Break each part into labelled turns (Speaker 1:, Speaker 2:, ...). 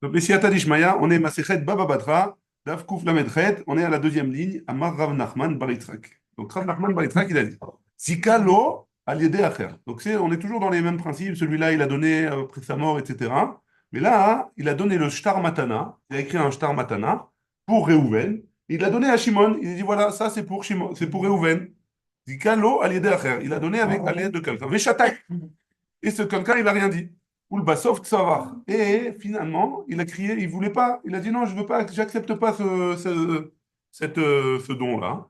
Speaker 1: Donc, les Siyata d'Ishmaïa, on est Masechet Baba Batra, Daf Kouf Lamedchet, on est à la deuxième ligne, Amar Rav Nachman Bar Yitzhak. Donc, Rav Nachman Bar Yitzhak, il a dit Zika lo al yedei acher. Donc, on est toujours dans les mêmes principes. Celui-là, il a donné après sa mort, etc. Mais là, il a donné le Shtar Matana, il a écrit un Shtar Matana pour Réhouven. Il l'a donné à Shimon. Il a dit voilà, ça c'est pour Shimon, c'est pour Réhouven. Zika lo al yedei acher. Il a donné avec à l'aide de quelqu'un. Veshatak. Et ce quelqu'un, il n'a rien dit. Ou le Bassov Tsavar. Et finalement, il a crié, il voulait pas. Il a dit non, je veux pas, j'accepte pas ce don-là.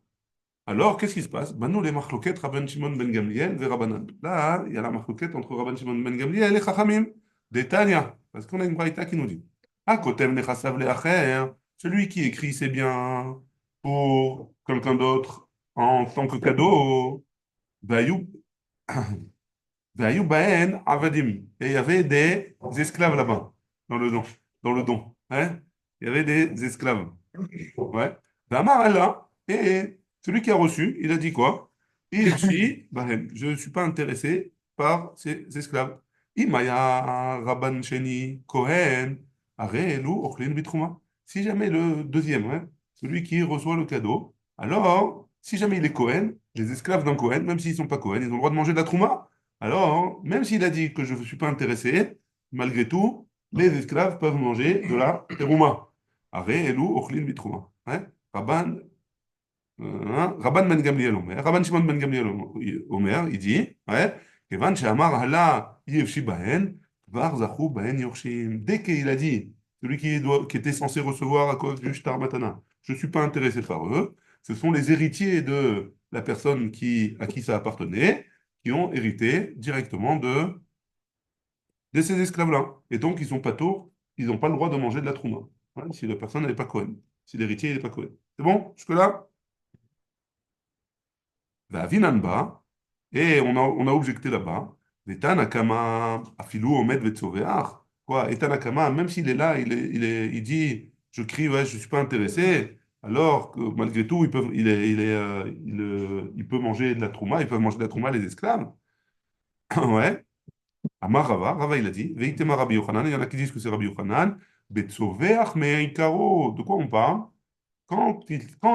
Speaker 1: Alors, qu'est-ce qui se passe? Ben, nous, les marloquettes, Rabban Shimon ben Gamliel et Rabbanan. Là, il y a la marloquette entre Rabban Shimon ben Gamliel et Chachamim, des Tanya. Parce qu'on a une braïta qui nous dit Ah, Kotem Nechasav Leacher, celui qui écrit ses biens pour quelqu'un d'autre en tant que cadeau. Vayou Baen Avadim. Et il y avait des esclaves là-bas, dans le don. Dans le don. Hein? Il y avait des esclaves. Ouais. Damar Allah, et celui qui a reçu, il a dit quoi? Il dit, Bahem, je ne suis pas intéressé par ces esclaves. Imaya Rabban Sheni Kohen, Arelu Ochlin Bitrouma. Si jamais le deuxième, hein, celui qui reçoit le cadeau, alors, si jamais il est Kohen, les esclaves d'un Kohen, même s'ils ne sont pas Kohen, ils ont le droit de manger de la Trouma. Alors, même s'il a dit que je ne suis pas intéressé, malgré tout, les esclaves peuvent manger de la terouma. Arelu Ochlin Bitrouma. Hein? Rabban, Rabban Ben Gamliel Omer, Rabban Shimon Ben Gamliel Omer, il dit, ouais, Kevan She'amar Hala Yevshi Bahen, Var Zachu Bahen Yorshim. Dès qu'il a dit, celui qui était censé recevoir à cause du Shtar Matana, je ne suis pas intéressé par eux, ce sont les héritiers de la personne à qui ça appartenait, qui ont hérité directement de ces esclaves-là. Et donc, ils sont pas tôt, ils n'ont pas le droit de manger de la trouma, hein, si la personne n'est pas Cohen, si l'héritier n'est pas Cohen. C'est bon, jusque-là? Va Vinanba, et on a objecté là-bas, Vetanakama, Afilou, Omed, Vetsoveach. Quoi, Etanakama, même s'il est là, il dit, je crie, ouais, je ne suis pas intéressé, alors que malgré tout, il peut manger de la trouma, ils peuvent manger de la trouma, les esclaves. Ouais. Amar Rava, Rava il a dit, Veitema Rabbi Yochanan, il y en a qui disent que c'est Rabbi Yochanan, Betsoveach Meikaro. De quoi on parle? Quand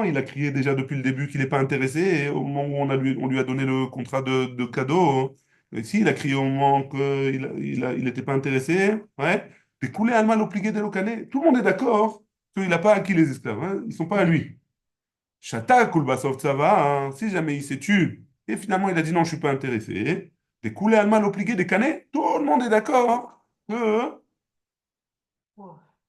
Speaker 1: il a crié déjà depuis le début qu'il n'est pas intéressé, et au moment où on lui a donné le contrat de cadeau, s'il a crié au moment qu'il n'était pas intéressé, ouais, mais coulé Alman obligé de l'Okané. Tout le monde est d'accord qu'il n'a pas acquis les esclaves, hein, ils ne sont pas à lui. Chata Kulbasov, ça va, hein, si jamais il s'est tué, et finalement il a dit non, je ne suis pas intéressé, des coulé Alman obligé des canets, tout le monde est d'accord que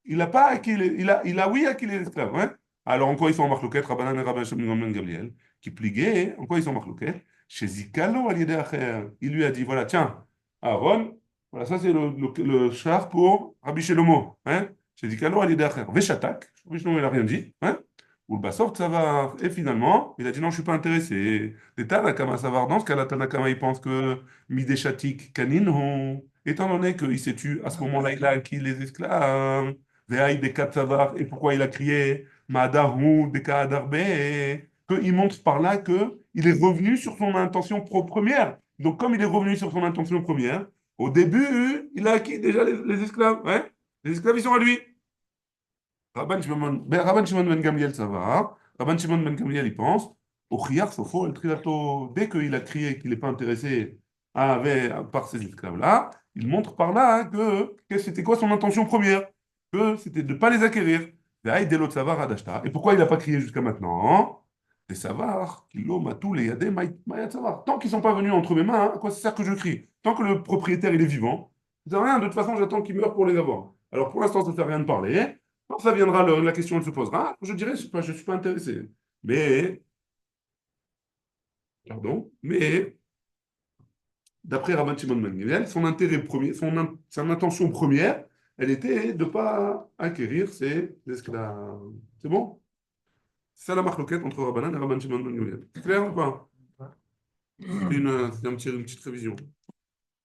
Speaker 1: il a pas acquis il a oui acquis les esclaves. Hein. Alors, en quoi ils sont en marloquette, Rabbanan et Rabban Shimon ben Gamliel, qui pliguaient, en quoi ils sont en marloquette? Chez Zikalo, al Acher. Il lui a dit, voilà, tiens, Aaron, voilà, ça c'est le char pour Rabbi Shelomo. Hein? Chez Zikalo, al Acher. Veshatak, Rabbi Shelomo, il n'a rien dit. Hein? Ou le Bassort, ça va. Et finalement, il a dit, non, je ne suis pas intéressé. Les Tanakama, ça va. Dans ce cas-là, Tanakama, il pense que Mideshatik Kanin, étant donné qu'il s'est tué, à ce moment-là, il a acquis les esclaves. Veaï Beka Tzavar, et pourquoi il a crié Ma'adarhu Beka Adarbe, qu'il montre par là que il est revenu sur son intention première. Donc, comme il est revenu sur son intention première, au début, il a acquis déjà les esclaves. Ouais. Les esclaves, ils sont à lui. Rabban Shimon ben Gamliel, ça va. Rabban Shimon ben Gamliel, il pense. Au Chiyar Sofo, el Trilato, dès qu'il a crié qu'il n'est pas intéressé par ces esclaves-là, il montre par là que c'était quoi son intention première? Que c'était de ne pas les acquérir. Et pourquoi il n'a pas crié jusqu'à maintenant? Des savars, kilo, matou, les yadé, maït savar. Tant qu'ils ne sont pas venus entre mes mains, hein, à quoi ça sert que je crie? Tant que le propriétaire il est vivant, ça sert à rien, de toute façon j'attends qu'il meure pour les avoir. Alors pour l'instant ça ne sert à rien de parler. Quand ça viendra, la question elle se posera. Je dirais, je suis pas intéressé. Mais, pardon, mais d'après Rabban Shimon ben Gamliel, son intérêt premier, son intention première, elle était de ne pas acquérir ces esclaves. C'est bon? C'est ça la marloquette entre Rabbanan et Rabban Shimon ben Gamliel. C'est clair ou pas? C'est une petite révision.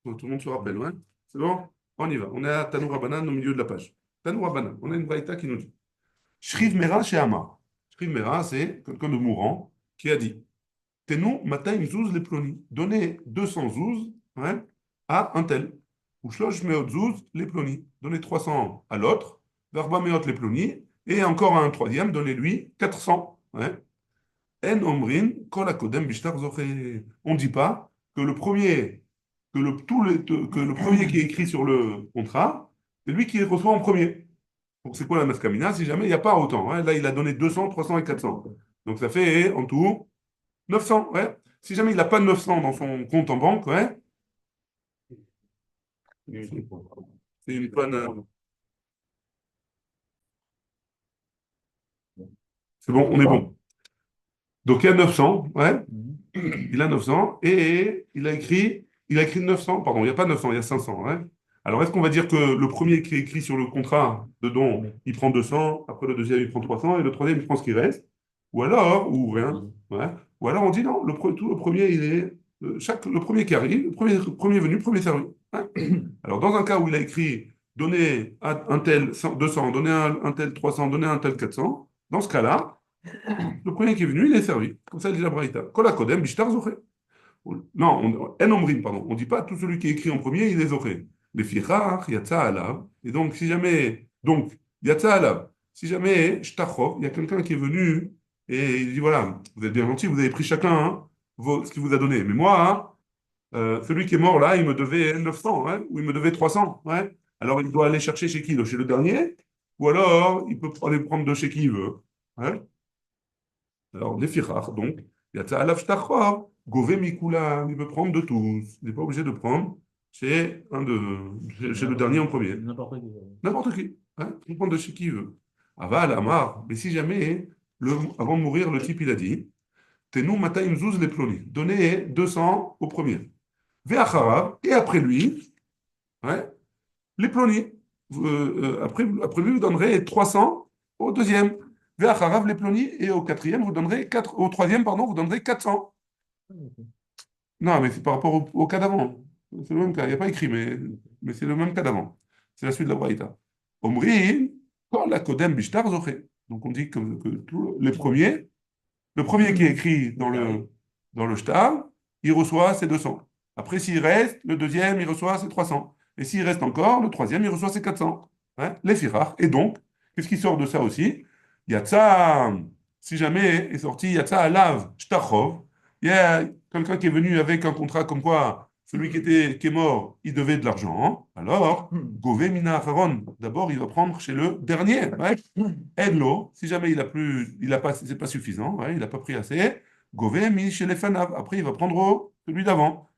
Speaker 1: Donc, tout le monde se rappelle, ouais? C'est bon? On y va. On est à Tanou Rabbanan au milieu de la page. Tanou Rabbanan, on a une braïta qui nous dit Shriv Mera chez Amar. Shriv Mera, c'est quelqu'un de mourant qui a dit Tenu Mataim Zouz les plonis. Donnez 200 zouz, hein, à un tel. Ou Shlosh Meot Zouz les plonis. Donnez 300 à l'autre. Verba Meot les Ploni, et encore un troisième, donnez-lui 400. Ouais. En Omrin, Kol Akodem Bishtar Zoché. On ne dit pas que le premier, que le premier qui est écrit sur le contrat, c'est lui qui reçoit en premier. Donc c'est quoi la mascamina? Si jamais il n'y a pas autant. Hein. Là, il a donné 200, 300 et 400. Donc ça fait en tout 900. Ouais. Si jamais il n'a pas 900 dans son compte en banque, ouais, c'est une bonne. C'est bon, on est bon. Donc il y a 900, ouais. Il a 900 et il a écrit 900, pardon, il n'y a pas 900, il y a 500, ouais. Alors est-ce qu'on va dire que le premier qui est écrit sur le contrat de don, il prend 200, après le deuxième il prend 300 et le troisième il prend ce qui reste? Ou alors, ou rien, ouais. Ou alors on dit non, tout le premier il est, le premier qui arrive, premier venu, premier servi. Ouais. Alors dans un cas où il a écrit donner à un tel 200, donner à un tel 300, donner à un tel 400, dans ce cas-là, le premier qui est venu, il est servi. Comme ça, dit la Braïta. Kol hakodem bishtar zoché. Non, en omrim, pardon. On ne dit pas tout celui qui est écrit en premier, il est zoché. Les fichach, yatsa alav. Et donc, si jamais, donc, yatsa alav. Si jamais, shtachov, il y a quelqu'un qui est venu et il dit voilà, vous êtes bien gentil, vous avez pris chacun hein, ce qu'il vous a donné. Mais moi, celui qui est mort là, il me devait 900, hein, ou il me devait 300. Ouais. Alors, il doit aller chercher chez qui? Chez le dernier? Ou alors, il peut aller prendre de chez qui il veut. Ouais. Alors, les firach, donc, yatsa alav shtachor, gové mikula, il peut prendre de tous. Il n'est pas obligé de prendre chez le dernier en premier.
Speaker 2: N'importe qui.
Speaker 1: N'importe qui. Hein, il peut prendre de chez qui il veut. Aval, amar, mais si jamais, avant de mourir, le type, il a dit, tenou mataim zouz les ploni, donnez 200 au premier. Ve'acharav, et après lui, ouais, les ploni. Après lui, vous donnerez 300 au deuxième. Ve'acharav, les ploni, et au quatrième, vous donnerez 4, au troisième, pardon, vous donnerez 400. Non, mais c'est par rapport au cas d'avant. C'est le même cas. Il n'y a pas écrit, mais c'est le même cas d'avant. C'est la suite de la Braïta. Omri, quand la Kodem Bishtar Zoché. Donc on dit que les premiers, le premier qui est écrit dans le shtar, il reçoit ses 200. Après, s'il reste, le deuxième, il reçoit ses 300. Et s'il reste encore, le troisième, il reçoit ses 400. Hein, les firars. Et donc, qu'est-ce qui sort de ça aussi? Yatsa, si jamais est sorti Yatsa Alav Shtachov, il y a quelqu'un qui est venu avec un contrat comme quoi celui qui est mort, il devait de l'argent. Alors, Gové Mina Acharon, d'abord, il va prendre chez le dernier. Ouais. Aide-le, si jamais il a pas, c'est pas suffisant, ouais, il n'a pas pris assez. Gové mi chez les fanav. Après, il va prendre celui d'avant.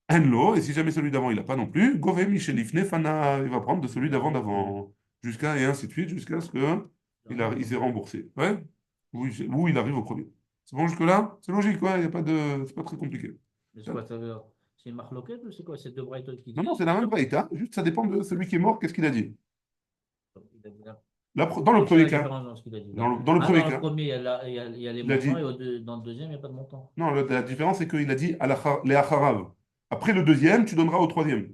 Speaker 1: Aide-le, et si jamais celui d'avant, il n'a pas non plus, Gové mi chez l'ifne fanav. Il va prendre de celui d'avant d'avant. Jusqu'à, et ainsi de suite, jusqu'à ce que il s'est remboursé. Ouais. Où il arrive au premier. C'est bon jusque-là? C'est logique, ouais, il y a pas de, c'est pas très compliqué.
Speaker 2: Mais c'est quoi, ça veut dire? C'est une marloquette ou c'est quoi? C'est deux Brighton qui
Speaker 1: Non, non,
Speaker 2: disent.
Speaker 1: c'est la même braïta, juste ça dépend de celui qui est mort, qu'est-ce qu'il a dit.
Speaker 2: Il a dit là.
Speaker 1: Dans le
Speaker 2: C'est quoi
Speaker 1: premier
Speaker 2: la
Speaker 1: cas,
Speaker 2: différence dans ce qu'il a dit?
Speaker 1: dans le
Speaker 2: Ah,
Speaker 1: premier
Speaker 2: dans le
Speaker 1: cas,
Speaker 2: premier, il y a les
Speaker 1: il a
Speaker 2: montants
Speaker 1: dit,
Speaker 2: et dans le deuxième, il n'y a pas de montant.
Speaker 1: non, la différence c'est qu'il a dit les acharav. Après le deuxième, tu donneras au troisième.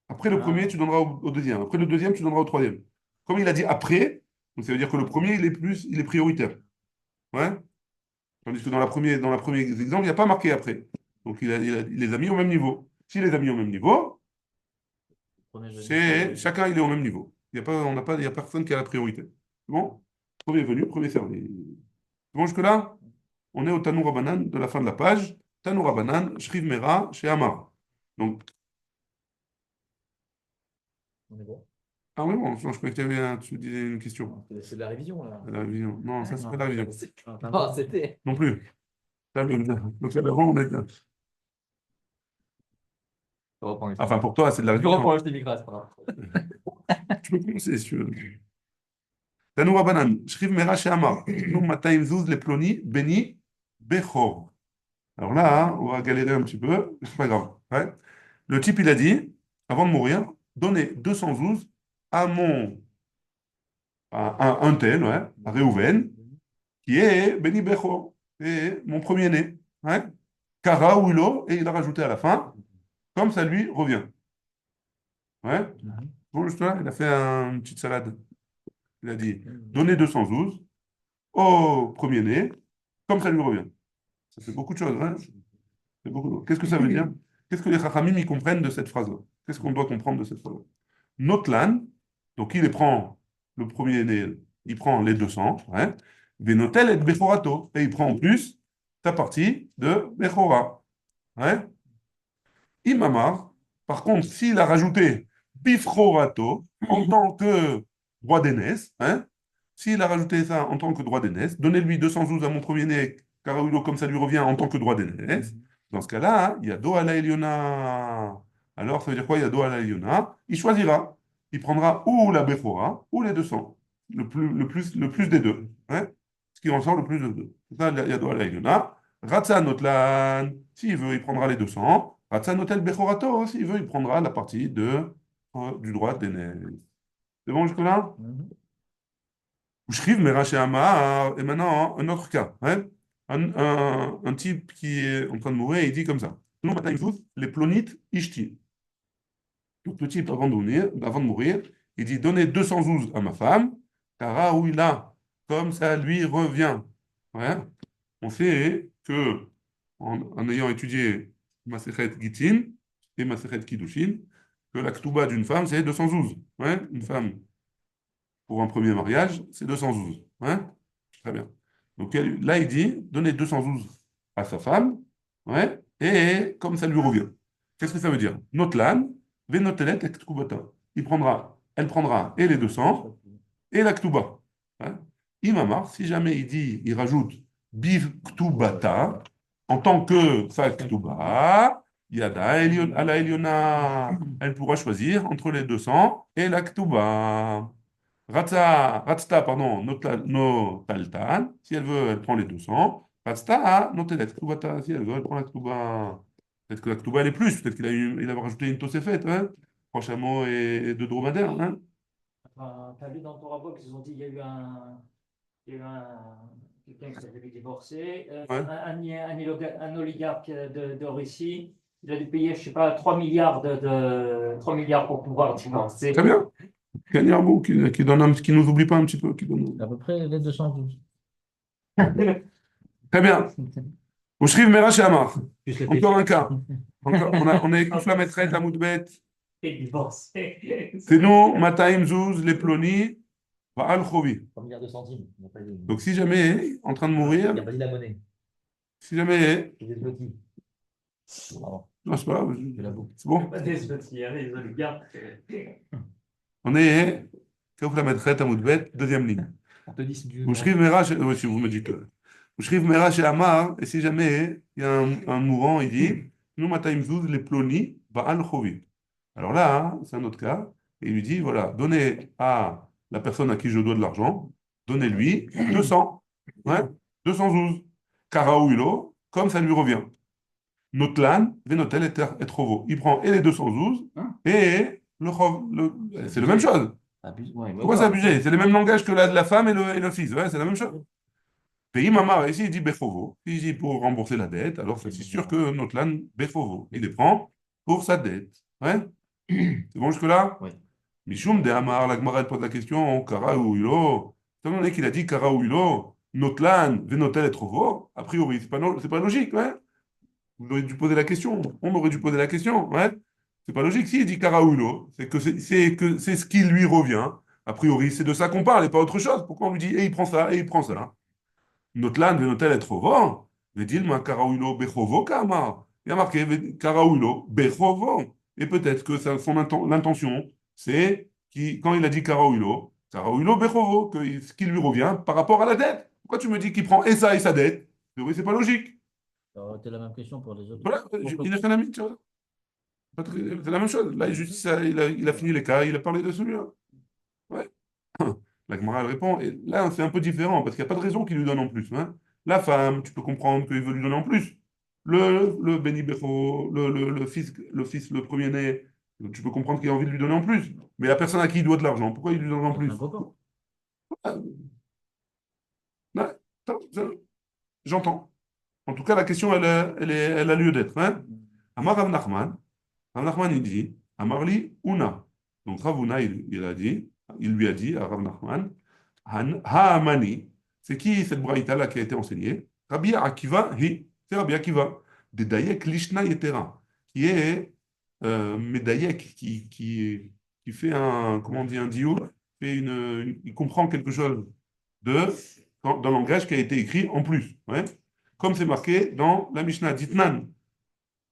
Speaker 1: Après le premier,
Speaker 2: Ah,
Speaker 1: tu donneras au deuxième. Après le deuxième, tu donneras au troisième. Comme il a dit après, donc ça veut dire que le premier, il est prioritaire. Ouais? Tandis que dans la première exemple, il n'y a pas marqué après. Donc il les a mis au même niveau. S'il les a mis au même niveau,
Speaker 2: premier venu, premier
Speaker 1: c'est
Speaker 2: servi.
Speaker 1: chacun il est au même niveau. Il y a pas, on n'a pas, il y a personne qui a la priorité. C'est bon? Premier venu, premier servi. C'est bon jusque-là? On est au Tanour Rabanan de la fin de la page. Tanour Rabanan, Shriv Mera, chez Amar. Donc,
Speaker 2: On est bon.
Speaker 1: ah oui, bon, je croyais que tu disais une question.
Speaker 2: C'est de la révision, là.
Speaker 1: La révision. Non, ça, c'est pas
Speaker 2: Non,
Speaker 1: la révision.
Speaker 2: non, c'était.
Speaker 1: Non plus. Donc, là, d'avant,
Speaker 2: Je reprends le
Speaker 1: enfin, pour toi, c'est de la
Speaker 2: Je reprends
Speaker 1: révision.
Speaker 2: le Stémicras, c'est pas grave.
Speaker 1: Tu peux commencer si tu veux. Tanour Rabanan, Shriv Mera, chez Amar. Nous, Mataim Zouz, les Ploni, Beni, Bechor. Alors là, hein, on va galérer un petit peu, c'est pas grave. Ouais. Le type, il a dit, avant de mourir, donnez 212 à à un tel, ouais, à Réhouven, qui est Beni Bechor, et mon premier-né. Ouais. Kara ou Ilo, et il a rajouté à la fin, comme ça lui revient. Ouais. Bon, juste là, il a fait une petite salade. Il a dit, donnez 212 au premier-né, comme ça lui revient. Ça fait beaucoup de choses, hein. Qu'est-ce que ça veut dire? Qu'est-ce que les Chachamim y comprennent de cette phrase-là? Qu'est-ce qu'on doit comprendre de cette phrase-là? Notlan, Donc il les prend, le premier-né, il prend les 200, ouais. Venotel et Bechorato. Et il prend en plus sa partie de Bechora. Ouais. Imamar, par contre, s'il a rajouté Bifrorato en tant que droit d'aînesse, hein, s'il a rajouté ça en tant que droit d'aînesse, donnez-lui 212 à mon premier-né, Karaoulo, comme ça lui revient en tant que droit d'aînesse. Dans ce cas-là, hein, il y a Do à la Eliona. Alors, ça veut dire quoi? Il y a Do à la Eliona. Il choisira. Il prendra ou la Befora ou les 200. Le plus des deux. Hein, ce qui en sort le plus de deux. Ça, il y a Do à la Eliona. Ratsa Notlan, s'il veut, il prendra les 200. Ratsa Notel Bechorato, s'il veut, il prendra la partie du droit d'aînesse. C'est bon jusque-là?
Speaker 2: Mhm.
Speaker 1: Ushriv Meraché Amar, et maintenant un autre cas. Hein. Un type qui est en train de mourir, il dit comme ça. Nous, maintenant, il faut les plonites ishti. Donc le type, avant de mourir, il dit donnez 212 à ma femme, car où il a, comme ça lui revient. Ouais. On sait que, en ayant étudié Masechet Gitin et Masechet Kiddushin, que la ketouba d'une femme, c'est 212. Ouais. Une femme pour un premier mariage, c'est 212. Hein? Très bien. Donc là, il dit, donnez 212 à sa femme, ouais, et comme ça lui revient. Qu'est-ce que ça veut dire? Notlan, venotelet et ktubata. Elle prendra et les 200 et la ktuba. Hein? Imamar, si jamais il dit, il rajoute biv ktubata, en tant que sa ktuba, yada à la eliona, elle pourra choisir entre les 200 et la ktuba. Ratsta, pardon, no taltan. Si elle veut, elle prend les 200. Ratsta, no telet ktubata. Si elle veut, elle prend la ktuba. Peut-être que la ktuba, elle est plus. Peut-être il a rajouté une tosefet, hein. 3 chameaux et 2 dromadaires, hein.
Speaker 2: Enfin, t'as lu dans ton rapport qu'ils ont dit il y a eu quelqu'un qui s'est divorcé,
Speaker 1: Ouais.
Speaker 2: un oligarque de Russie, il a dû payer, je sais pas, 3 milliards 3 milliards pour pouvoir divorcer.
Speaker 1: Très bien. Kanyarbo, qui nous oublie pas un petit peu.
Speaker 2: À peu près les 212.
Speaker 1: Très bien. Ushriv Merash et Amar.
Speaker 2: Plus les
Speaker 1: Encore un
Speaker 2: péchés.
Speaker 1: cas. Encore, on a écrit la maîtresse à Moudbet.
Speaker 2: Et divorcé.
Speaker 1: C'est nous, Mataim Zouz, les plonis, Baal Chovi.
Speaker 2: 3 milliards de centimes. Il n'a pas dit,
Speaker 1: Donc si jamais, en train de
Speaker 2: il
Speaker 1: mourir,
Speaker 2: n'a pas dit la monnaie.
Speaker 1: si jamais,
Speaker 2: C'est des zlotys. Pardon,
Speaker 1: non, c'est pas grave,
Speaker 2: je l'avoue.
Speaker 1: c'est bon.
Speaker 2: Pas des zlotys, hein, les oligarques.
Speaker 1: On est, Kaouf la maîtresse à Moudbet, deuxième ligne.
Speaker 2: On te dit c'est du.
Speaker 1: Ushriv Merash, oui, si vous me dites. Ushriv Merash et Amar, et si jamais il y a un mourant, il dit, nous, Mataim Zouz, les plonis, Baal Chovi. Alors là, hein, c'est un autre cas. Et il lui dit, voilà, donnez à la personne à qui je dois de l'argent, donnez-lui 200. Ouais, 212. Karaouilo, comme ça lui revient. Notlan, Venotel et Trovo. Il prend et les 212
Speaker 2: Hein?
Speaker 1: et c'est la même chose.
Speaker 2: Ouais,
Speaker 1: Pourquoi c'est abusé? C'est le même langage que la femme et le fils. Ouais, c'est la même chose. Pays Mama, ici, il dit Bechovo. Il dit pour rembourser la dette. Alors, c'est sûr que Notlan, Bechovo. Il les prend pour sa dette. Ouais. C'est bon jusque-là?
Speaker 2: Oui.
Speaker 1: Michoum de Hamar, la Gemara elle pose la question, Kara ou Hulo. Étant donné qu'il a dit Kara ou Hulo, Notlan, Venotel et Trovo, a priori, c'est pas logique, ouais. Vous auriez dû poser la question. On aurait dû poser la question, ouais. C'est pas logique. S'il dit Kara ou Hulo, c'est ce qui lui revient. A priori, c'est de ça qu'on parle et pas autre chose. Pourquoi on lui dit, et il prend ça, et il prend ça? Notlan, Venotel et Trovo, Vedilma, Kara ou Hulo, Bechovo, Kama. Il y a marqué Kara ou Hulo, Bechovo. Et peut-être que l'intention, c'est quand il a dit Karaouilo Bechovo, ce qui lui revient par rapport à la dette. Pourquoi tu me dis qu'il prend et ça et sa dette? Oui, c'est pas logique.
Speaker 2: C'était la même question pour les autres.
Speaker 1: Voilà, il a fait un ami, tu vois. C'est la même chose. Là, juste, il a fini les cas, il a parlé de celui-là. Ouais. La Gemara, elle répond. Et là, c'est un peu différent parce qu'il n'y a pas de raison qu'il lui donne en plus. Hein. La femme, tu peux comprendre qu'il veut lui donner en plus. Le Béni Becho, le fils, le premier-né, tu peux comprendre qu'il a envie de lui donner en plus. Mais la personne à qui il doit de l'argent, pourquoi il lui donne en
Speaker 2: C'est
Speaker 1: plus?
Speaker 2: un copain.
Speaker 1: Ah, ouais, j'entends. En tout cas, la question, elle a lieu d'être. Hein. Amar Rav Nachman, il dit, Amarli Una. Donc Ravuna, il lui a dit à Rav Nachman, Haamani, c'est qui cette braïta-là qui a été enseignée? Rabbi Akiva, c'est Rabbi Akiva, de Dayek Lishna Yetera, qui est Medayek, qui qui fait un, comment on dit, un diou, il comprend quelque chose de, dans le langage qui a été écrit en plus. Ouais. Comme c'est marqué dans la Mishnah, Ditnan,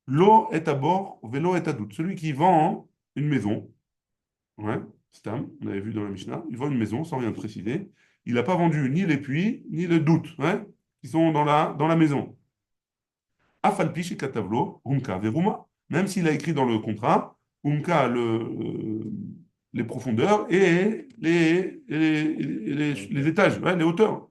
Speaker 1: l'eau est à bord, vélo est à doute. Celui qui vend une maison, ouais, Stam, on avait vu dans la Mishnah, il vend une maison sans rien préciser. Il n'a pas vendu ni les puits, ni le doute, ouais, qui sont dans la maison. Afalpi chez Katavlo, Umka Veruma. Même s'il a écrit dans le contrat, Umka les profondeurs et les étages, ouais, les hauteurs.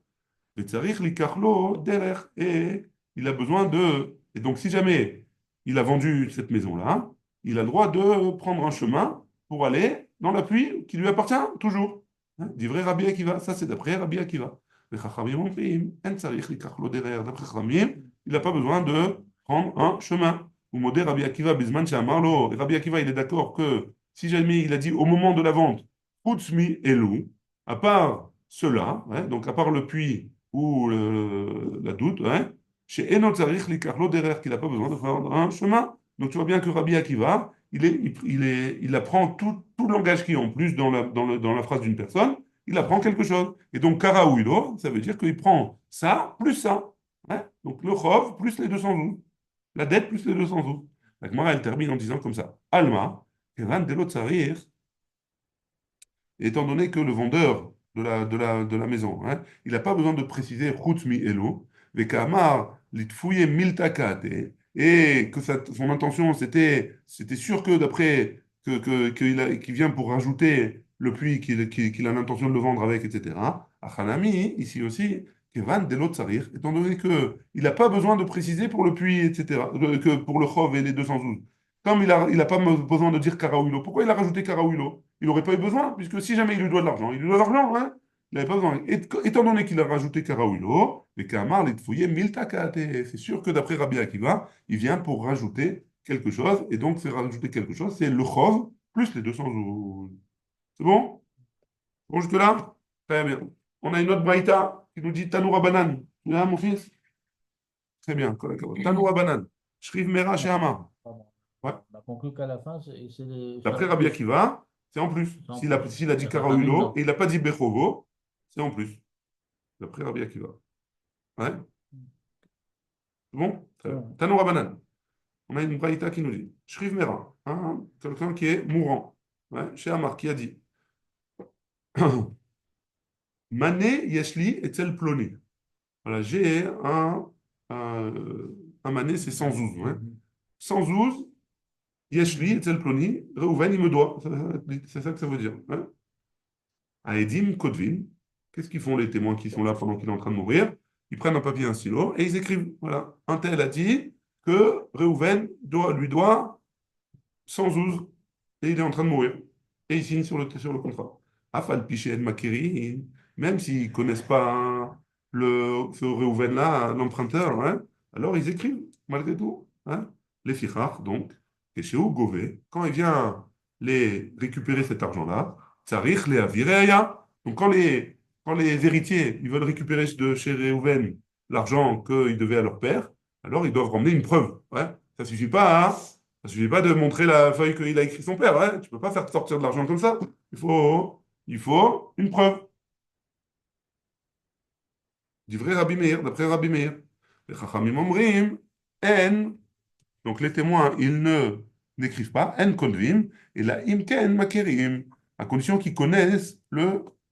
Speaker 1: Et Tsarich Likarlo Derer. Et il a besoin de. Et donc, si jamais il a vendu cette maison-là, il a le droit de prendre un chemin pour aller dans la pluie qui lui appartient toujours. Hein, Divrei Rabbi Akiva, ça c'est d'après Rabbi Akiva. Les Chachamim ont dit, En Tsarich Likarlo Derer. D'après Chachamim, il n'a pas besoin de prendre un chemin. Ou modé Rabbi Akiva, Bisman Shamarlo. Et Rabbi Akiva, il est d'accord que si jamais il a dit au moment de la vente, Putzmi Elou, à part cela, hein, donc à part le puits ou la doute, hein, chez Enot Zarich Likarlo Derer, qu'il n'a pas besoin de faire un chemin. Donc tu vois bien que Rabbi Akiva, il apprend tout le langage qui est en plus dans la phrase d'une personne, il apprend quelque chose. Et donc Karaouilo, ça veut dire qu'il prend ça plus ça. Hein. Donc le Chov plus les 212. La dette plus les 212. La Gemara, elle termine en disant comme ça. Alma, Kevan Delot Zarir, étant donné que le vendeur de la maison, hein, il n'a pas besoin de préciser Chutz mi elo, Vekamar litfouye miltakate, et que son intention, c'était sûr que d'après, qu'il vient pour rajouter le puits qu'il a l'intention de le vendre avec, etc. Achanami, ici aussi, Kevan delot sarir, étant donné qu'il n'a pas besoin de préciser pour le puits, etc., que pour le chov et les 212. Comme il a pas besoin de dire Karaouilo, pourquoi il a rajouté Karaouilo? Il n'aurait pas eu besoin, puisque si jamais il lui doit de l'argent, il lui doit de l'argent, hein? Il n'avait pas besoin. Étant donné qu'il a rajouté Karaouilo, les Kamar, les Tfouye, Miltakate, c'est sûr que d'après Rabbi Akiva, il vient pour rajouter quelque chose, et donc c'est rajouter quelque chose, c'est le Chov plus les 200 jours. C'est bon? Bon, jusque-là? Très bien. On a une autre braïta qui nous dit Tanoura Banan. Tu l'as, mon fils? Très bien. Tanoura Banan. Shriv Mera Shehama.
Speaker 3: Pardon.
Speaker 1: Ouais.
Speaker 3: On a conclu qu'à la fin, c'est
Speaker 1: D'après Rabbi Akiva, c'est en plus.
Speaker 3: c'est en plus.
Speaker 1: S'il a dit
Speaker 3: Ça fait Khamim,
Speaker 1: Karaoulo
Speaker 3: non.
Speaker 1: et il n'a pas dit Bechovo, c'est en plus. D'après Rabbi Akiva. Ouais, c'est bon? Très bien.
Speaker 3: Ouais.
Speaker 1: Tanoura Banan. On a une braïta qui nous dit Shriv Mera, hein, quelqu'un qui est mourant. Ouais, chez Amar, qui a dit Mané Yeshli Etzel Ploni. Voilà, j'ai un, un mané, c'est 112. Ouais. 112, Yeshli Etzel Ploni, Reuven, il me doit. C'est ça que ça veut dire. Ouais. Aedim Kodvin. Qu'est-ce qu'ils font les témoins qui sont là pendant qu'il est en train de mourir? Ils prennent un papier, un stylo et ils écrivent. Voilà. Un tel a dit que Reuven lui doit 112 et il est en train de mourir. Et il signe sur le contrat. Afal Pichen Makiri, même s'ils ne connaissent pas hein, ce Reuven-là, l'emprunteur, hein, alors ils écrivent malgré tout. Hein, les fichar, donc, et chez Gové, quand il vient les récupérer cet argent-là, Tsarich les avireya. Donc quand les héritiers ils veulent récupérer de chez Reuven l'argent qu'ils devaient à leur père, alors ils doivent ramener une preuve. Ouais. Ça ne suffit pas, hein. Ça ne suffit pas de montrer la feuille qu'il a écrit son père. Hein. Tu ne peux pas faire sortir de l'argent comme ça. Il faut une preuve. Du vrai Rabbi Meir, d'après Rabbi Meir. Les Chachamim Omrim, En. Donc les témoins, ils ne n'écrivent pas En Konvim, et la Imken Makerim, à condition qu'ils connaissent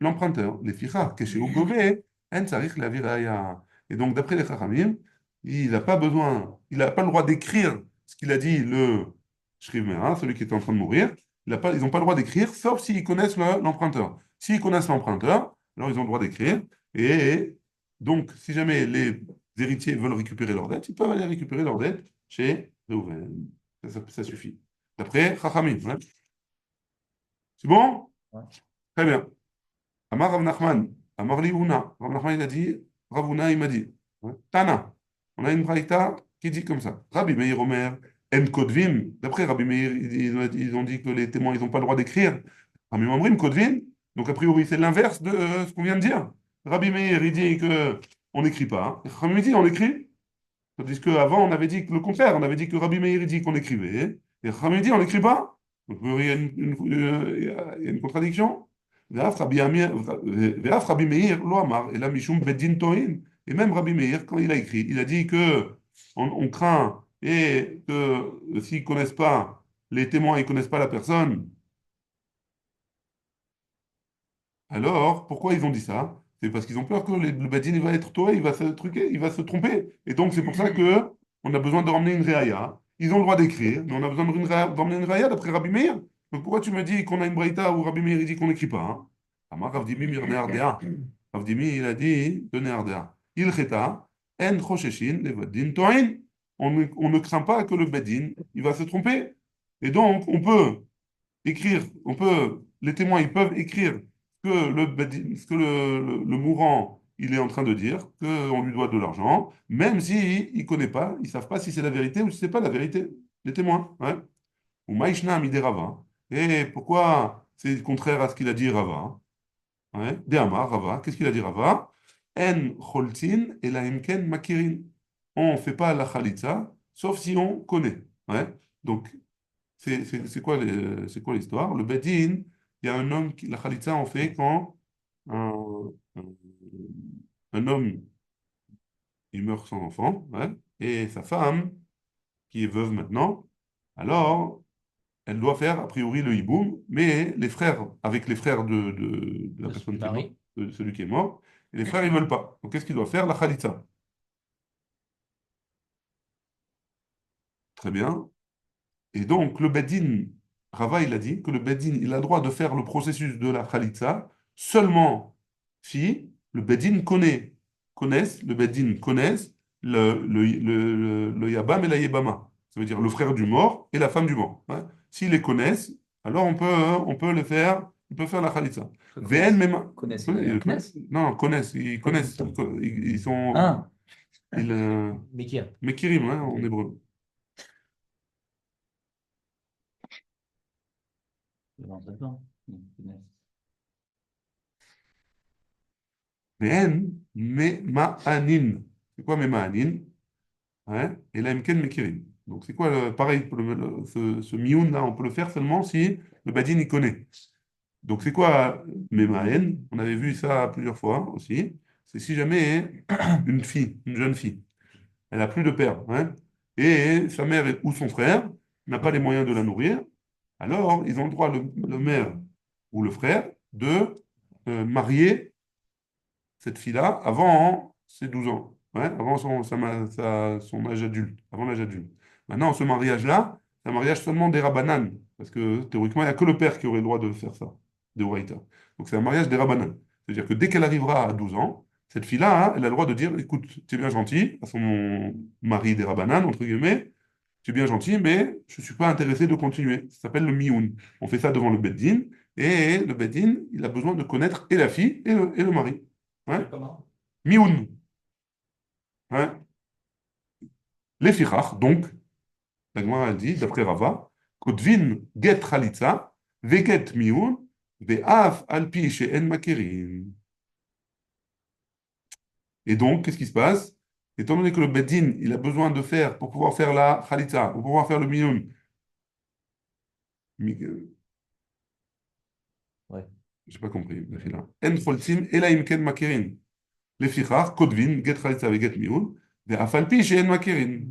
Speaker 1: l'emprunteur. Les Fichar, Keshe Gové, En Sarich la Viraya. Et donc d'après les Chachamim, il n'a pas besoin, il n'a pas le droit d'écrire ce qu'il a dit le Shriv celui qui est en train de mourir. Ils n'ont pas le droit d'écrire, sauf s'ils connaissent l'emprunteur. S'ils connaissent l'emprunteur, alors ils ont le droit d'écrire. Et donc, si jamais les héritiers veulent récupérer leur dette, ils peuvent aller récupérer leur dette chez Reuven. Ça suffit. D'après Chachamim. Hein. C'est bon?
Speaker 3: Ouais.
Speaker 1: Très bien. Amar Rav Nachman, Amar li Una. Rav Nachman, il a dit, Rav Una, il m'a dit. Ouais. Tana. On a une braïta qui dit comme ça. Rabbi Meir Omer, En Kodvim. D'après Rabbi Meir, ils ont dit que les témoins, ils n'ont pas le droit d'écrire. Rabbi Mamrim, Kodvim. Donc, a priori, c'est l'inverse de ce qu'on vient de dire. Rabbi Meir, il dit qu'on n'écrit pas. Hein. Rabbi Meir dit on écrit. Tandis qu'avant, on avait dit que le contraire. On avait dit que Rabbi Meir, il dit qu'on écrivait. Et Rabbi Meir dit on n'écrit pas. Donc, il y a il y a une contradiction. Ve'af Rabbi Meir lo amar, ela mishum bedin tohin. Et même Rabbi Meir, quand il a écrit, il a dit que on craint et que s'ils connaissent pas les témoins, ils connaissent pas la personne. Alors, pourquoi ils ont dit ça? C'est parce qu'ils ont peur que le Badin il va être toé, il va se truquer, il va se tromper. Et donc, c'est pour ça que on a besoin de ramener une réaya. Ils ont le droit d'écrire, mais on a besoin d'emmener une réaya d'après Rabbi Meir. Donc, pourquoi tu me dis qu'on a une braïta où Rabbi Meir il dit qu'on n'écrit pas, hein? Amar Rav Dimi mir ne'ardea. Rav Dimi, il a dit de ne'ardea. Il cheta, en chosheshin, le Badin to'in. On ne craint pas que le Badin, il va se tromper. Et donc, on peut écrire, les témoins, ils peuvent écrire ce que le mourant, il est en train de dire, qu'on lui doit de l'argent, même si il connaît pas, ils savent pas si c'est la vérité ou si c'est pas la vérité, les témoins. Ouais. Ou Maïshna Amide Rava. Et pourquoi c'est contraire à ce qu'il a dit Rava? Ouais. Deama, Rava. Qu'est-ce qu'il a dit Rava? En choltin et la imken makirin. On ne fait pas la khalitza, sauf si on connaît. Ouais. Donc, c'est quoi l'histoire? Le Bedin, il y a un homme la Khalitza en fait quand un, un- un homme il meurt sans enfant, ouais, et sa femme, qui est veuve maintenant, alors elle doit faire a priori le hiboum, mais les frères, avec les frères de la
Speaker 3: De
Speaker 1: personne
Speaker 3: son
Speaker 1: qui est morte,
Speaker 3: mari.
Speaker 1: de celui qui est mort, et les frères ils veulent pas. Donc qu'est-ce qu'il doit faire? La Khalitza. Très bien. Et donc, le Bedin, Rava, il a dit que le Bedin, il a le droit de faire le processus de la Khalitsa seulement si le Bedin le Bedin connaissent le Yabam et la Yebama. Ça veut dire le frère du mort et la femme du mort. Hein. S'ils les connaissent, alors on peut le faire, on peut faire la Khalitsa. VN, même.
Speaker 4: Connaissent le Knes?
Speaker 1: Non, connaissent, ils connaissent, ils sont.
Speaker 4: Ah,
Speaker 1: Ils,
Speaker 3: Mekir.
Speaker 1: Mekirim, hein, en hébreu. Ve'en mema'anin. C'est quoi mema'anin? Ouais. Et la mken mekirin. Donc c'est quoi pareil, ce mioun là, on peut le faire seulement si le badin il connaît. Donc c'est quoi mema'en? On avait vu ça plusieurs fois aussi. C'est si jamais une fille, une jeune fille, elle a plus de père, hein, et sa mère ou son frère n'a pas les moyens de la nourrir, alors ils ont le droit, le mère ou le frère, de marier cette fille-là avant ses 12 ans, ouais, avant son âge adulte, avant l'âge adulte. Maintenant, ce mariage-là, c'est un mariage seulement des rabbanan, parce que théoriquement, il n'y a que le père qui aurait le droit de faire ça, de Horaïta. Donc c'est un mariage des rabbanan. C'est-à-dire que dès qu'elle arrivera à 12 ans, cette fille-là, hein, elle a le droit de dire, écoute, tu es bien gentil, à son mari des rabbanan, entre guillemets, tu es bien gentil, mais je ne suis pas intéressé de continuer. Ça s'appelle le mioun. On fait ça devant le beddin, et le beddin, il a besoin de connaître et la fille et le mari. Ouais.
Speaker 2: Comment?
Speaker 1: Mioun. Hein. Les fichach, donc, la Gemara elle dit, d'après Rava, Kotvin get chalitza, veget mioun, ve'af alpi she'en makerin. Et donc, qu'est-ce qui se passe? Étant donné que le beddin, il a besoin de faire, pour pouvoir faire la chalitza, pour pouvoir faire le mioun,
Speaker 3: Ouais.
Speaker 1: j'ai pas compris, en choltim, ela imken makerin. Les fichach, Kotvin get chalitza, veget mioun, ve'af alpi she'en makerin.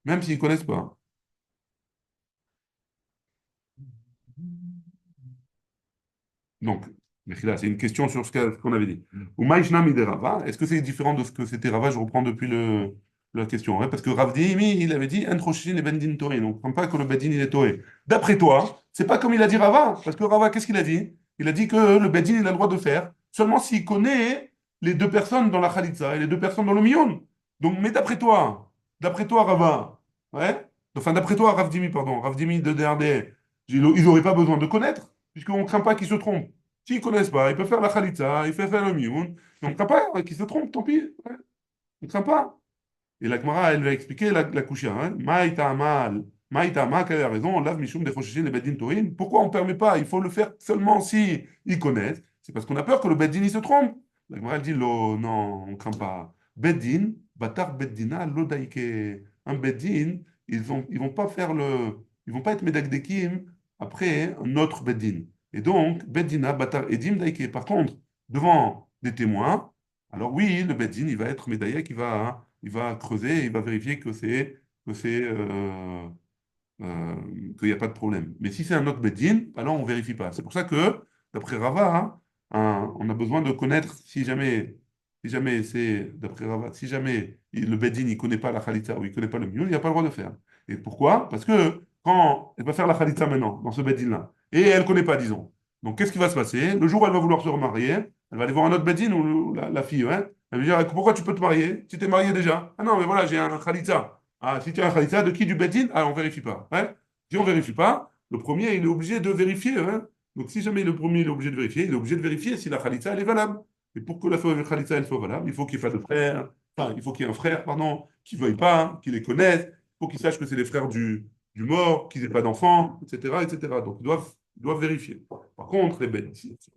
Speaker 1: Même s'ils ne connaissent pas. Donc, Mechila, c'est une question sur ce qu'on avait dit. Ou Maïshna Rava, est-ce que c'est différent de ce que c'était Rava? Je reprends depuis la question. Hein, parce que Rav Dimi, il avait dit Entroshin et Bendin Toré. Donc, on ne comprend pas que le Bendin il est Toré. D'après toi, c'est pas comme il a dit Rava. Parce que Rava, qu'est-ce qu'il a dit? Il a dit que le Bendin, il a le droit de faire seulement s'il connaît les deux personnes dans la Khalitza et les deux personnes dans le Mion. Donc, mais d'après toi, Rava, ouais? Enfin, d'après toi, Rav Dimi, pardon, Rav Dimi de DRD, ils n'auraient pas besoin de connaître puisqu'on ne craint pas qu'ils se trompent. S'ils ne connaissent pas, ils peuvent faire la khalitza, ils peuvent faire le mioun, et on ne craint pas qu'ils se trompent, tant pis. Ouais. On ne craint pas. Et la Gemara, elle va expliquer la kushia. Hein. Maïtama, quelle est la raison? Lav mishum de les bedin toim. Pourquoi on ne permet pas? Il faut le faire seulement si ils connaissent. C'est parce qu'on a peur que le bedin il se trompe. La Gemara, elle dit non, on ne craint pas. Bedin, batar beddina, lodaike. Un bedin, ils vont pas faire ils vont pas être medakdekim après un autre Beddin. Et donc, Beddina Batar Edim Daike. Par contre, devant des témoins, alors oui, le Beddin, il va être médaillé, il va creuser, il va vérifier que c'est, euh, qu'il n'y a pas de problème. Mais si c'est un autre Beddin, alors on ne vérifie pas. C'est pour ça que, d'après Rava, on a besoin de connaître si jamais c'est, d'après Rava, si jamais le Beddin il ne connaît pas la Khalitsa ou il ne connaît pas le Mioul, il n'a pas le droit de faire. Et pourquoi? Parce que quand elle va faire la Khalitsa maintenant, dans ce Beddin-là, et elle ne connaît pas, disons. Donc qu'est-ce qui va se passer? Le jour où elle va vouloir se remarier, elle va aller voir un autre Beddin ou la fille, ouais. Elle va dire, pourquoi tu peux te marier? Tu t'es marié déjà? Ah non, mais voilà, j'ai un Khalitsa. Ah, si tu as un Khalitsa, de qui du Beddin? Ah, on ne vérifie pas. Ouais. Si on ne vérifie pas, le premier, il est obligé de vérifier. Hein. Donc, si jamais le premier il est obligé de vérifier, il est obligé de vérifier si la Khalitsa, elle est valable. Et pour que la Khalitsa, elle soit valable, il faut qu'il fasse de frère, enfin, il faut qu'il y ait un frère, pardon, qui ne veuille pas, hein, qui les connaisse, il faut qu'il sache que c'est les frères du mort, qu'ils n'aient pas d'enfants, etc., etc. Donc, ils doivent vérifier. Par contre,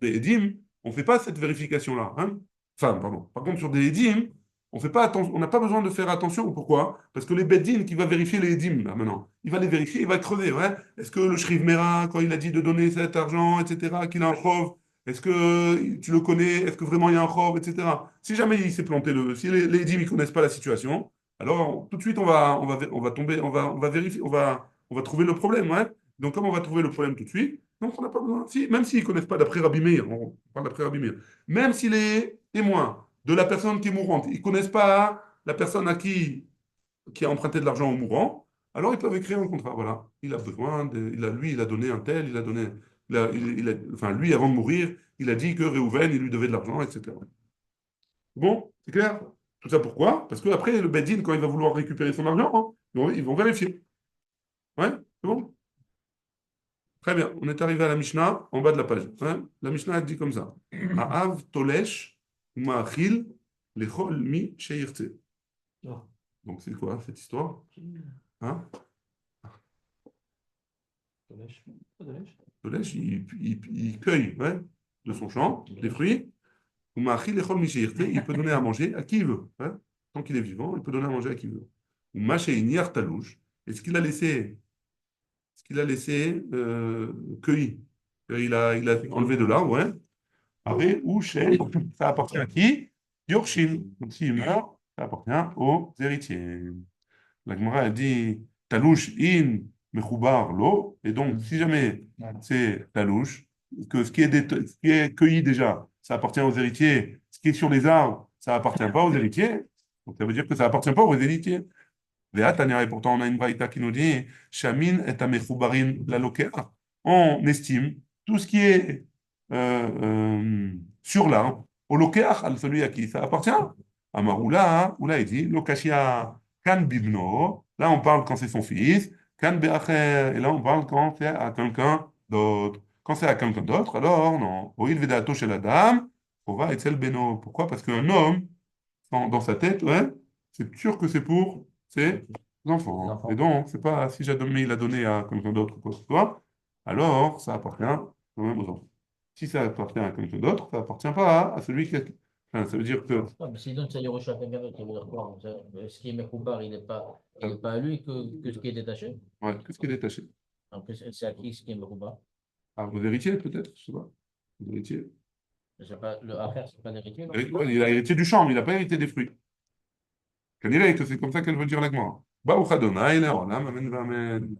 Speaker 1: les Edim, on ne fait pas cette vérification-là. Hein. Enfin, pardon. Par contre, sur des Edim, on n'a pas besoin de faire attention. Pourquoi? Parce que les Beddin qui va vérifier les Edim, là, maintenant, il va les vérifier, il va crever. Ouais. Est-ce que le Shriv Mera, quand il a dit de donner cet argent, etc., qu'il a un chov, est-ce que tu le connais? Est-ce que vraiment il y a un chov, etc. Si jamais il s'est planté, si les Edim ne connaissent pas la situation, alors tout de suite on va vérifier, on va trouver le problème. Ouais. Donc, comme on va trouver le problème tout de suite, donc on n'a pas besoin. Même s'ils ne connaissent pas d'après Rabbi Meir, on parle d'après Rabbi Meir, même si les témoins de la personne qui est mourante, ils ne connaissent pas la personne qui a emprunté de l'argent au mourant, alors ils peuvent écrire un contrat. Voilà, il a besoin, lui, il a donné un tel, il a donné, enfin, lui, avant de mourir, il a dit que Réhouven, il lui devait de l'argent, etc. Bon, c'est clair? Tout ça pourquoi? Parce qu'après, le Beddin, quand il va vouloir récupérer son argent, hein, ils vont vérifier. Ouais, c'est bon? Très bien, on est arrivé à la Mishnah, en bas de la page. Hein. La Mishnah elle dit comme ça. Ha'av tolesh ma'achil lechol mi sheirtze. Donc c'est quoi cette histoire? Hein? Tolesh, il cueille ouais, de son champ des fruits. Ou ma'achil lechol mi sheirtze, il peut donner à manger à qui il veut. Hein. Tant qu'il est vivant, il peut donner à manger à qui il veut. Ou ma'sheinir talouche. Est-ce qu'il a laissé cueilli? Il a enlevé de l'arbre, ouais. Aré ou chez, ça appartient à qui? Yorshim. Donc s'il meurt, ça appartient aux héritiers. La Gemara a dit Talouche in mechoubar lo. Et donc, si jamais c'est Talouche, que ce qui est cueilli déjà, ça appartient aux héritiers, ce qui est sur les arbres, ça appartient pas aux héritiers. Donc ça veut dire que ça appartient pas aux héritiers. Et pourtant, on a une braïta qui nous dit Shamin et amechoubarin la lokea. On estime tout ce qui est sur l'arbre, au lokeach, à celui à qui ça appartient. Amaroula, hein, ou là il dit Lokashia kan bibno. Là on parle quand c'est son fils. Kan beacher. Et là on parle quand c'est à quelqu'un d'autre. Quand c'est à quelqu'un d'autre, alors non. Oil vedato chez la dame, va etzel beno. Pourquoi? Parce qu'un homme, dans sa tête, ouais, c'est sûr que c'est pour ses enfants.
Speaker 3: enfants.
Speaker 1: Et donc, c'est pas si Jadomé il a donné à quelqu'un d'autre ou quoi que ce soit, alors ça appartient quand même aux enfants. Si ça appartient à quelqu'un d'autre, ça appartient pas à celui qui a... Enfin, ça veut dire que...
Speaker 3: Ouais, mais s'il donne ça Yerusha à quelqu'un d'autre, ça veut dire quoi? Ce qui est Mekoubar, il n'est pas à lui que ce qui est détaché.
Speaker 1: Ouais, qu'est-ce qui est détaché?
Speaker 3: Donc, c'est à qui ce qui est Mekoubar?
Speaker 1: À vos héritiers, peut-être, je sais pas. Vos héritiers.
Speaker 3: Pas, le affaire, c'est pas l'héritier, non?
Speaker 1: Ouais, il a hérité du champ, mais il n'a pas hérité des fruits. Qu'on dirait que c'est comme ça qu'elle veut dire la Gemara. Baruch Adonai, Le'olam, Amen, Amen.